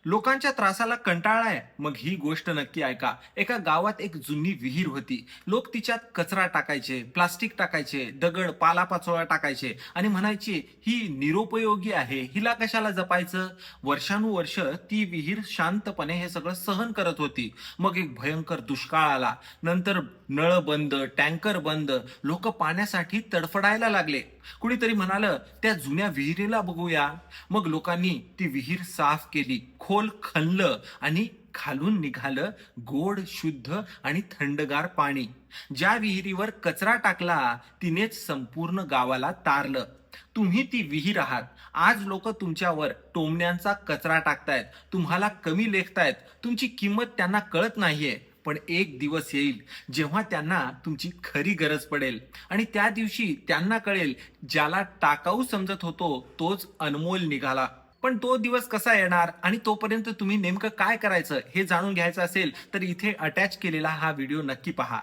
लोकांच्या त्रासाला कंटाळाय मग ही गोष्ट नक्की ऐका. एका गावात एक जुनी विहीर होती. लोक तिच्यात कचरा टाकायचे, प्लास्टिक टाकायचे, दगड, पालापाचोळा टाकायचे आणि म्हणायचे ही निरुपयोगी आहे, हिला कशाला जपायचं. वर्षानुवर्ष ती विहीर शांतपणे हे सगळं सहन करत होती. मग एक भयंकर दुष्काळ आला. नंतर नळ बंद, टँकर बंद, लोक पाण्यासाठी तडफडायला लागले. कुणीतरी म्हणालं त्या जुन्या विहिरीला बघूया. मग लोकांनी ती विहीर साफ केली, खोल खणलं आणि खालून निघालं गोड, शुद्ध आणि थंडगार पाणी. ज्या विहिरीवर कचरा टाकला तिनेच संपूर्ण गावाला तारलं. तुम्ही ती विहीर आहात. आज लोक तुमच्यावर टोमण्यांचा कचरा टाकतायत, तुम्हाला कमी लेखतायत, तुमची किंमत त्यांना कळत नाहीये. पण एक दिवस येईल जेव्हा त्यांना तुमची खरी गरज पडेल आणि त्या दिवशी त्यांना कळेल ज्याला टाकाऊ समजत होतो तोच अनमोल निघाला. पण तो दिवस कसा येणार आणि तोपर्यंत तुम्ही नेमकं काय करायचं हे जाणून घ्यायचं असेल तर इथे अटॅच केलेला हा व्हिडिओ नक्की पहा.